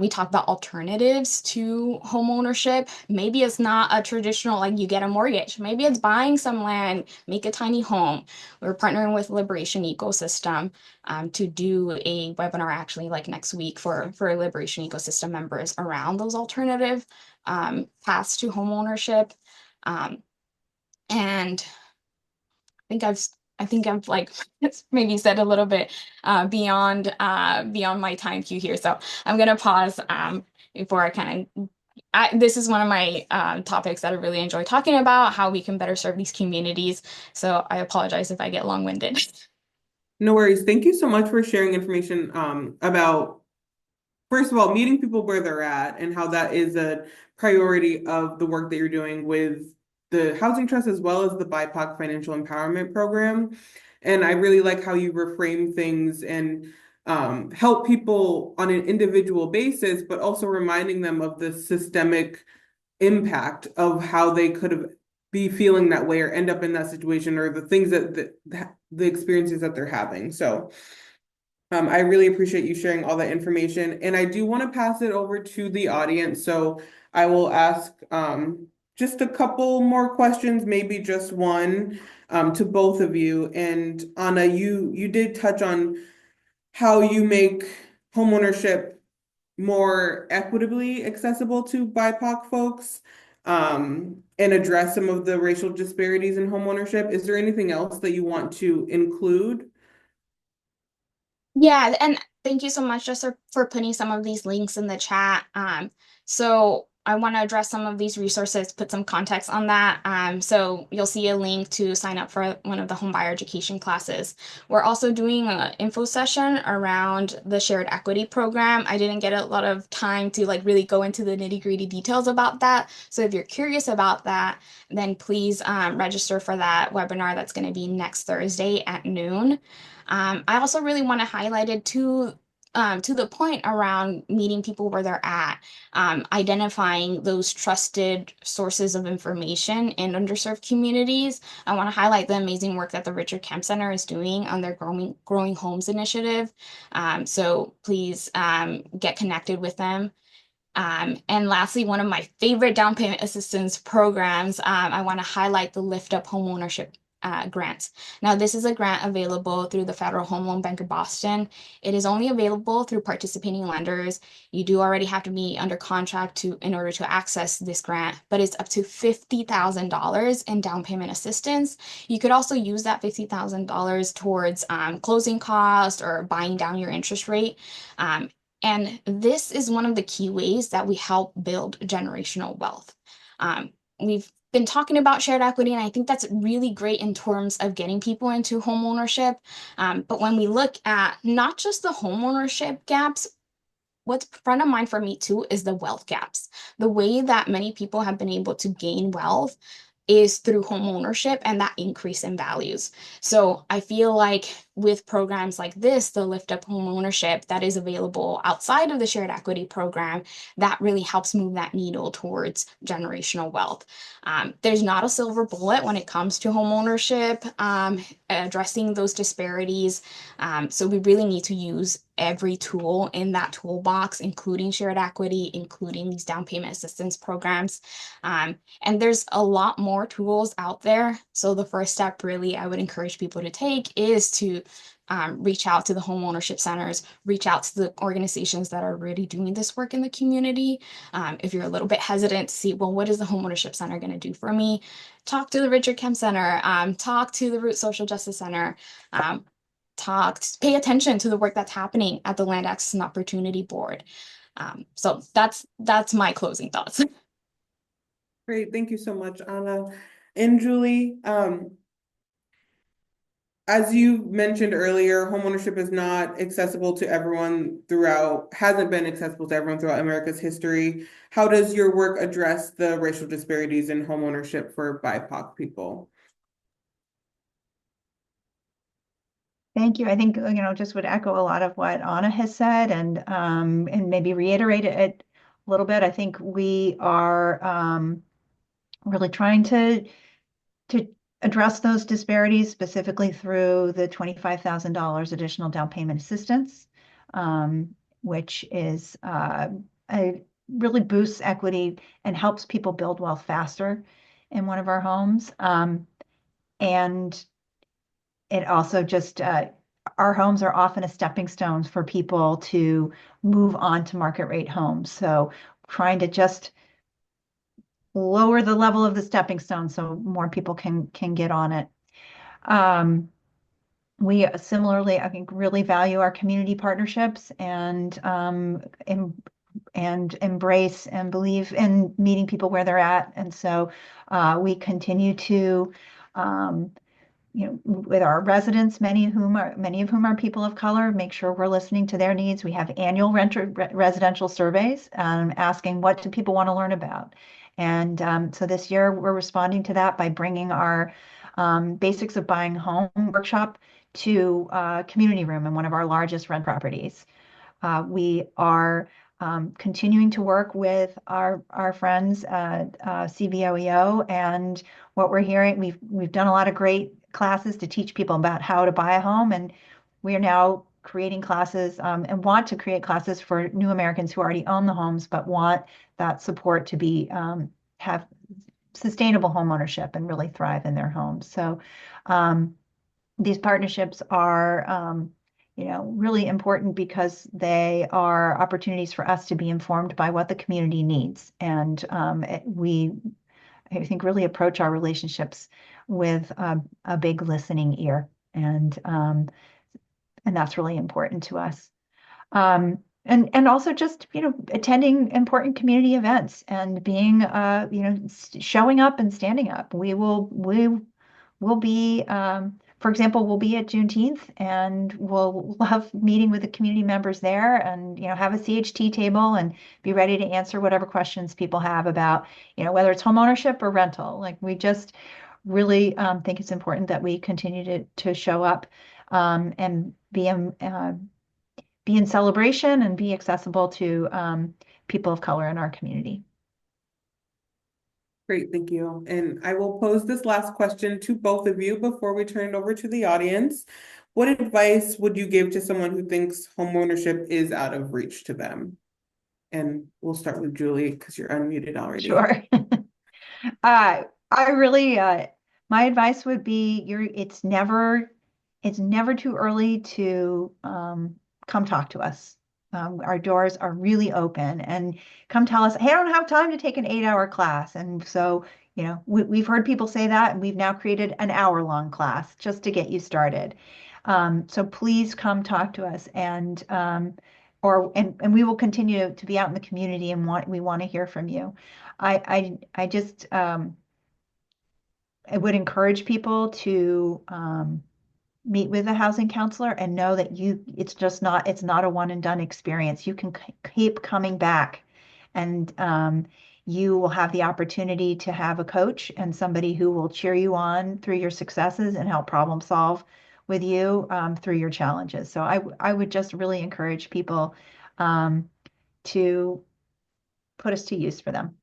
We talk about alternatives to home ownership. Maybe it's not a traditional, like you get a mortgage. Maybe it's buying some land, make a tiny home. We're partnering with Liberation Ecosystem to do a webinar actually like next week for Liberation Ecosystem members around those alternative paths to home ownership. And I think I've like maybe said a little bit beyond my time cue here. So I'm gonna pause before I kind of. This is one of my topics that I really enjoy talking about, how we can better serve these communities. So I apologize if I get long-winded. No worries. Thank you so much for sharing information about, first of all, meeting people where they're at and how that is a priority of the work that you're doing with the Housing Trust as well as the BIPOC Financial Empowerment Program. And I really like how you reframe things and help people on an individual basis, but also reminding them of the systemic impact of how they could have be feeling that way or end up in that situation or the things the experiences that they're having. So I really appreciate you sharing all that information. And I do want to pass it over to the audience. So I will ask just a couple more questions, maybe just one to both of you. And Ana, you did touch on how you make homeownership more equitably accessible to BIPOC folks and address some of the racial disparities in homeownership. Is there anything else that you want to include? Yeah, and thank you so much just for putting some of these links in the chat. So I want to address some of these resources, put some context on that. So you'll see a link to sign up for one of the home buyer education classes. We're also doing an info session around the shared equity program. I didn't get a lot of time to like really go into the nitty-gritty details about that. So if you're curious about that, then please register for that webinar that's going to be next Thursday at noon. I also really want to highlight it too. to the point around meeting people where they're at, identifying those trusted sources of information in underserved communities. I want to highlight the amazing work that the Richard Kemp Center is doing on their Growing Homes initiative. So please get connected with them. And lastly, one of my favorite down payment assistance programs, I want to highlight the Lift Up Homeownership grant. Now, this is a grant available through the Federal Home Loan Bank of Boston. It is only available through participating lenders. You do already have to be under contract in order to access this grant, but it's up to $50,000 in down payment assistance. You could also use that $50,000 towards closing costs or buying down your interest rate. And this is one of the key ways that we help build generational wealth. We've been talking about shared equity, and I think that's really great in terms of getting people into home ownership. But when we look at not just the home ownership gaps, what's front of mind for me too is the wealth gaps. The way that many people have been able to gain wealth is through home ownership and that increase in values. So I feel like with programs like this, the Lift Up Home Ownership that is available outside of the shared equity program, that really helps move that needle towards generational wealth. There's not a silver bullet when it comes to home ownership, addressing those disparities. So we really need to use every tool in that toolbox, including shared equity, including these down payment assistance programs. And there's a lot more tools out there. So the first step really I would encourage people to take is to reach out to the home ownership centers, reach out to the organizations that are really doing this work in the community. If you're a little bit hesitant to see, well, what is the home ownership center going to do for me? Talk to the Richard Kemp Center, talk to the Root Social Justice Center, pay attention to the work that's happening at the Land Access and Opportunity Board. So that's my closing thoughts. Great, thank you so much, Anna. And Julie, as you mentioned earlier, homeownership is not accessible to everyone hasn't been accessible to everyone throughout America's history. How does your work address the racial disparities in homeownership for BIPOC people? Thank you. I think, just would echo a lot of what Anna has said and maybe reiterate it a little bit. I think we are really trying to address those disparities specifically through the $25,000 additional down payment assistance, which is really boosts equity and helps people build wealth faster in one of our homes. And it also just our homes are often a stepping stones for people to move on to market rate homes. So trying to just lower the level of the stepping stone so more people can get on it. We similarly, I think, really value our community partnerships and embrace and believe in meeting people where they're at. And so we continue to with our residents, many of whom are people of color, make sure we're listening to their needs. We have annual residential surveys asking what do people want to learn about. And so this year we're responding to that by bringing our Basics of Buying Home workshop to community room in one of our largest rent properties. We are continuing to work with our friends at CVOEO, and what we're hearing, we've done a lot of great classes to teach people about how to buy a home, and we are now creating classes and want to create classes for new Americans who already own the homes but want that support to be have sustainable home ownership and really thrive in their homes. So these partnerships are really important because they are opportunities for us to be informed by what the community needs. And I think, really approach our relationships with a big listening ear. And that's really important to us. And also just, attending important community events and being, showing up and standing up. We will be, for example, we'll be at Juneteenth and we'll have meeting with the community members there and, have a CHT table and be ready to answer whatever questions people have about, whether it's home ownership or rental. Like we just really think it's important that we continue to show up and be be in celebration and be accessible to people of color in our community. Great, thank you. And I will pose this last question to both of you before we turn it over to the audience. What advice would you give to someone who thinks homeownership is out of reach to them? And we'll start with Julie because you're unmuted already. Sure. I really, my advice would be it's never too early to come talk to us. Our doors are really open and come tell us, hey, I don't have time to take an 8-hour class. And so, we've heard people say that, and we've now created an hour-long class just to get you started. So please come talk to us and we will continue to be out in the community and we want to hear from you. I just I would encourage people to meet with a housing counselor and know that it's not a one and done experience. You can keep coming back, and you will have the opportunity to have a coach and somebody who will cheer you on through your successes and help problem solve with you through your challenges. So I would just really encourage people to put us to use for them.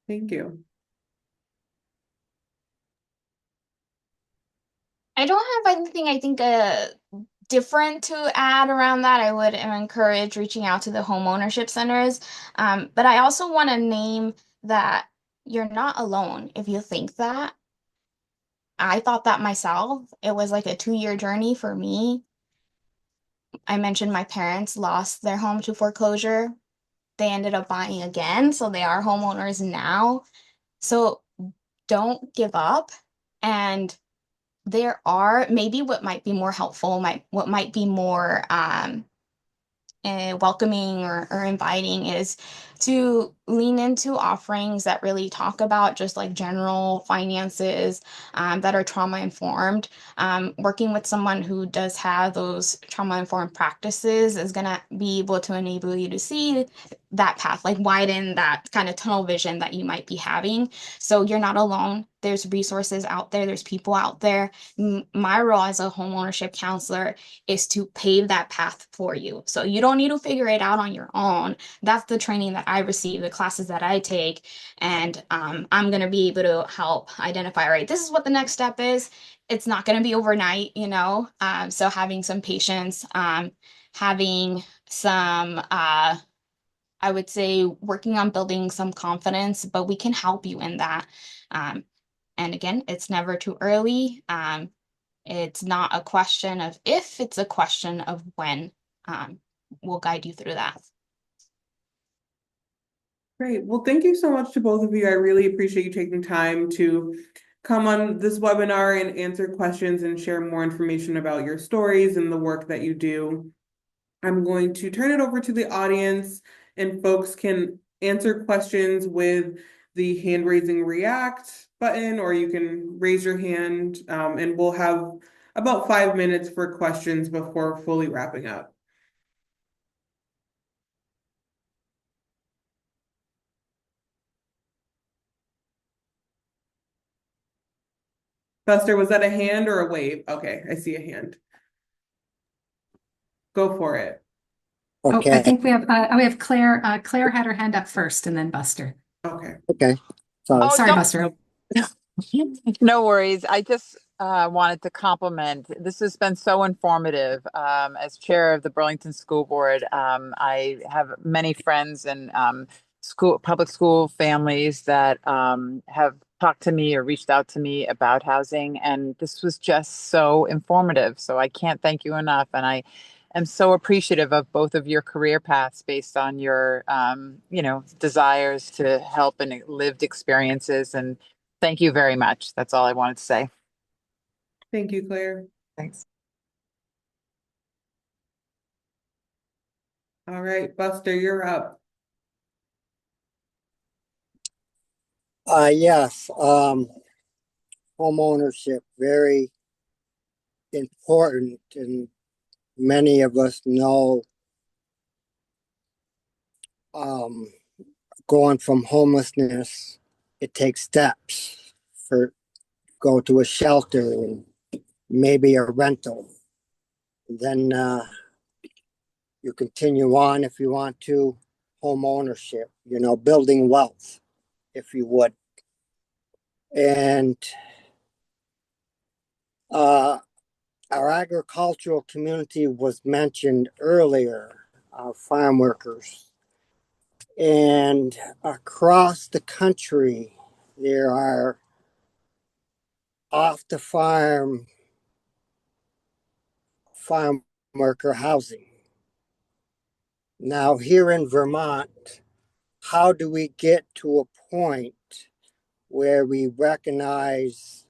Thank you. I don't have anything I think different to add around that. I would encourage reaching out to the home ownership centers. But I also want to name that you're not alone if you think that. I thought that myself. It was like a 2-year journey for me. I mentioned my parents lost their home to foreclosure. They ended up buying again, so they are homeowners now. So don't give up. And there are maybe what might be more helpful, what might be more welcoming or inviting is to lean into offerings that really talk about just like general finances that are trauma informed. Working with someone who does have those trauma informed practices is going to be able to enable you to see that path, like widen that kind of tunnel vision that you might be having. So you're not alone. There's resources out there. There's people out there. My role as a homeownership counselor is to pave that path for you. So you don't need to figure it out on your own. That's the training that I receive, the classes that I take. And I'm going to be able to help identify, right, this is what the next step is. It's not going to be overnight, so having some patience, having some, I would say, working on building some confidence, but we can help you in that. And again, it's never too early. It's not a question of if, it's a question of when. We'll guide you through that. Great. Well, thank you so much to both of you. I really appreciate you taking time to come on this webinar and answer questions and share more information about your stories and the work that you do. I'm going to turn it over to the audience, and folks can answer questions with the hand raising react button, or you can raise your hand, and we'll have about 5 minutes for questions before fully wrapping up. Buster, was that a hand or a wave? Okay, I see a hand. Go for it. Oh, I Okay. think we have Claire. Claire had her hand up first, and then Buster. Okay. Okay. So Oh, Sorry, don't- Buster. No worries. I just wanted to compliment. This has been so informative. As chair of the Burlington School Board, I have many friends and public school families that have talked to me or reached out to me about housing, and this was just so informative. So I can't thank you enough, and I am so appreciative of both of your career paths based on your desires to help and lived experiences. And thank you very much. That's all I wanted to say. Thank you, Claire. Thanks. All right, Buster, you're up. yes, home ownership, very important, and many of us know going from homelessness, it takes steps for go to a shelter and maybe a rental. Then you continue on if you want to, home ownership, building wealth, if you would. And our agricultural community was mentioned earlier, our farm workers. And across the country, there are off the farm worker housing. Now, here in Vermont, how do we get to a point where we recognize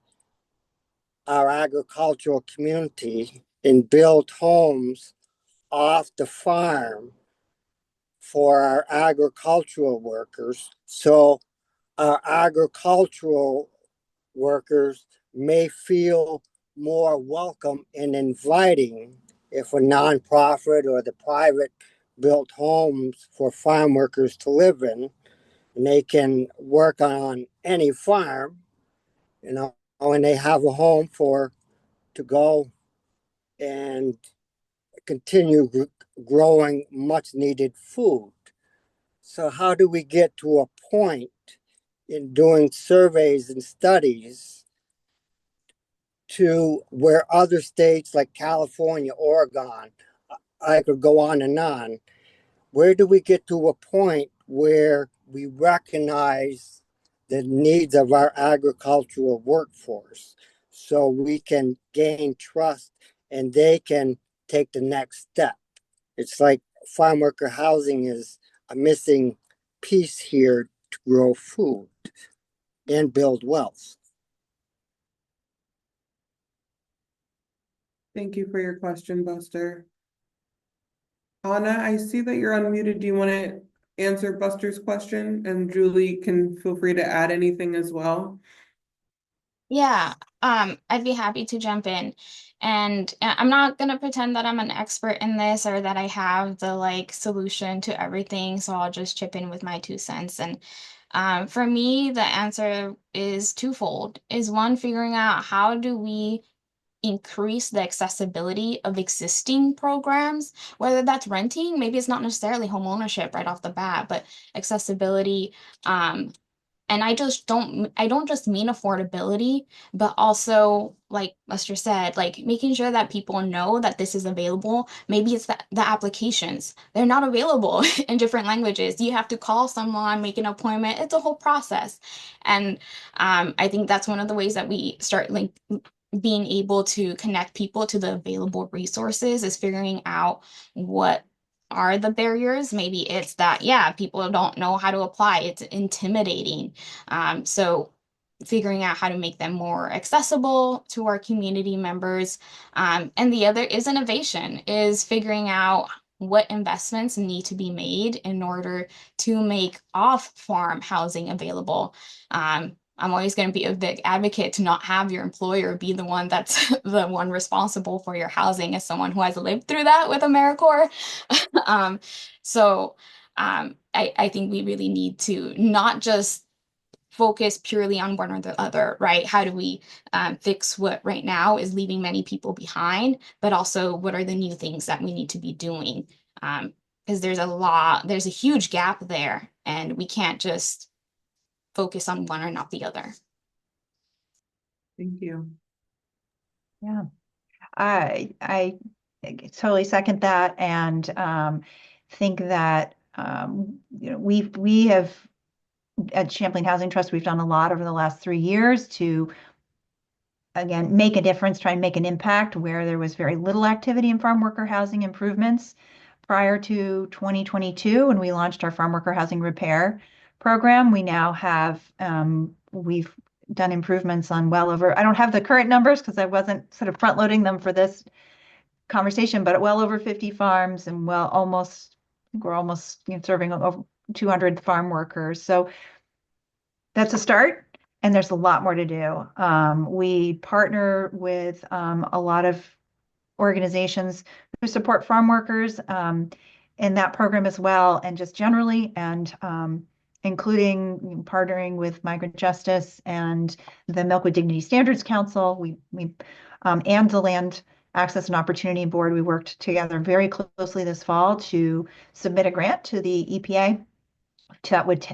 our agricultural community and build homes off the farm for our agricultural workers, so our agricultural workers may feel more welcome and inviting if a nonprofit or the private built homes for farm workers to live in, and they can work on any farm, and they have a home to go and continue growing much needed food. So how do we get to a point in doing surveys and studies to where other states like California, Oregon, I could go on and on, where do we get to a point where we recognize the needs of our agricultural workforce so we can gain trust and they can take the next step? It's like farm worker housing is a missing piece here to grow food and build wealth. Thank you for your question, Buster. Anna, I see that you're unmuted. Do you want to answer Buster's question? And Julie can feel free to add anything as well. Yeah, I'd be happy to jump in. And I'm not gonna pretend that I'm an expert in this or that I have the solution to everything, so I'll just chip in with my 2 cents. And for me, the answer is twofold. Is one, figuring out how do we increase the accessibility of existing programs, whether that's renting, maybe it's not necessarily home ownership right off the bat, but accessibility. And I don't just mean affordability, but also, like Lester said, making sure that people know that this is available. Maybe it's that the applications, they're not available in different languages. You have to call someone, make an appointment. It's a whole process. And I think that's one of the ways that we start being able to connect people to the available resources, is figuring out what are the barriers. Maybe it's that, yeah, people don't know how to apply. It's intimidating. So figuring out how to make them more accessible to our community members. And the other is innovation, is figuring out what investments need to be made in order to make off-farm housing available. I'm always going to be a big advocate to not have your employer be the one that's the one responsible for your housing, as someone who has lived through that with AmeriCorps. um, so I think we really need to not just focus purely on one or the other, right? How do we fix what right now is leaving many people behind, but also what are the new things that we need to be doing? Because there's a huge gap there, and we can't just focus on one or not the other. Thank you. Yeah, I totally second that, and think that we have at Champlain Housing Trust, we've done a lot over the last 3 years to again make a difference, try and make an impact where there was very little activity in farm worker housing improvements prior to 2022 when we launched our farm worker housing repair program. We now have we've done improvements on well over, I don't have the current numbers because I wasn't sort of front loading them for this conversation, but well over 50 farms, and we're almost serving over 200 farm workers. So that's a start, and there's a lot more to do. We partner with a lot of organizations who support farm workers in that program as well, and just generally, and including partnering with Migrant Justice and the Milkwood Dignity Standards Council, and the Land Access and Opportunity Board, we worked together very closely this fall to submit a grant to the EPA that would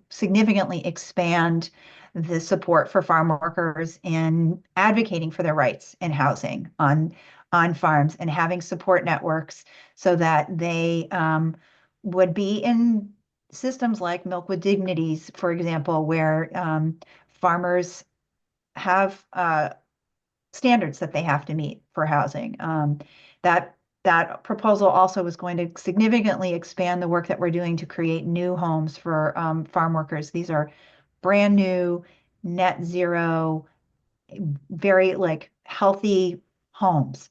significantly expand the support for farm workers in advocating for their rights in housing on farms and having support networks so that they would be in systems like Milk with Dignities, for example, where farmers have standards that they have to meet for housing. That proposal also was going to significantly expand the work that we're doing to create new homes for farm workers. These are brand new, net zero, very like healthy homes.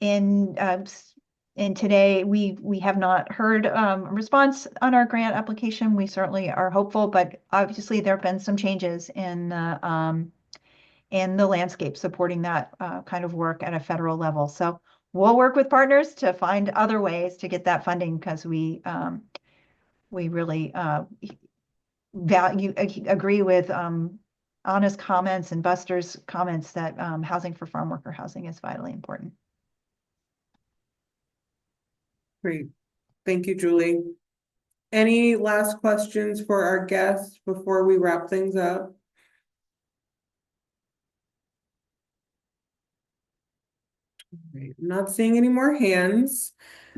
In today, we have not heard a response on our grant application. We certainly are hopeful, but obviously there have been some changes in the landscape supporting that kind of work at a federal level. So we'll work with partners to find other ways to get that funding because we really agree with Anna's comments and Buster's comments that housing for farm worker housing is vitally important. Great. Thank you, Julie. Any last questions for our guests before we wrap things up? Right. I'm not seeing any more hands.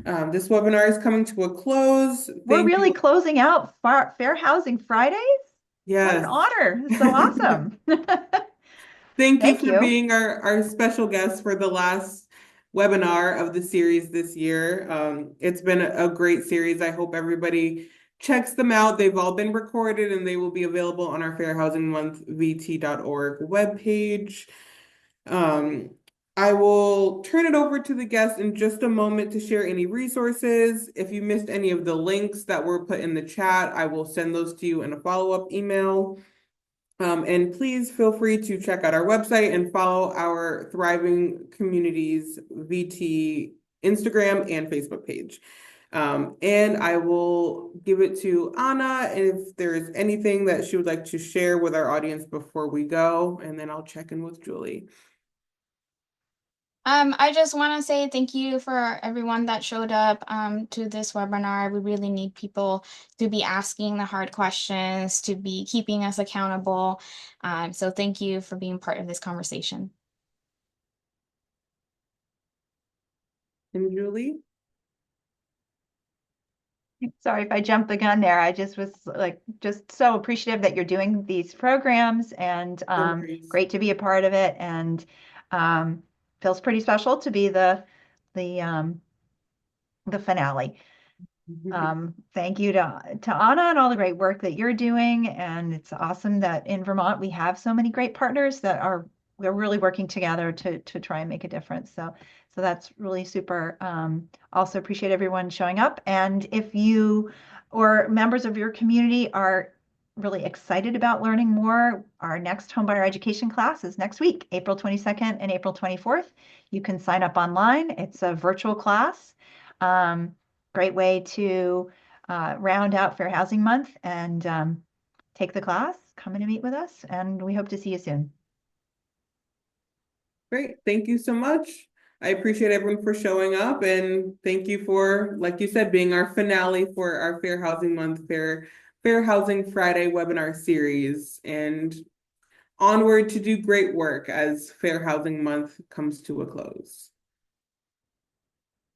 This webinar is coming to a close. We're really you. closing out Fair Housing Fridays. What Yes. an honor. It's so awesome. Thank you Thank for you. being our special guest for the last webinar of the series this year. It's been a great series. I hope everybody checks them out. They've all been recorded and they will be available on our Fair Housing Month VT.org webpage. I will turn it over to the guests in just a moment to share any resources. If you missed any of the links that were put in the chat, I will send those to you in a follow-up email. And please feel free to check out our website and follow our Thriving Communities VT Instagram and Facebook page. And I will give it to Ana if there's anything that she would like to share with our audience before we go, and then I'll check in with Julie. I just want to say thank you for everyone that showed up to this webinar. We really need people to be asking the hard questions, to be keeping us accountable. So thank you for being part of this conversation. And Julie? Sorry if I jumped the gun there. I just was like just so appreciative that you're doing these programs and great to be a part of it, and feels pretty special to be the finale. Thank you to Ana and all the great work that you're doing, and it's awesome that in Vermont we have so many great partners that we're really working together to try and make a difference. So that's really super. Also appreciate everyone showing up, and if you or members of your community are really excited about learning more, our next homebuyer education class is next week, April 22nd and April 24th. You can sign up online. It's a virtual class. Great way to round out Fair Housing Month and take the class, come in and meet with us, and we hope to see you soon. Great. Thank you so much. I appreciate everyone for showing up, and thank you for, like you said, being our finale for our Fair Housing Month, Fair Housing Friday webinar series, and onward to do great work as Fair Housing Month comes to a close.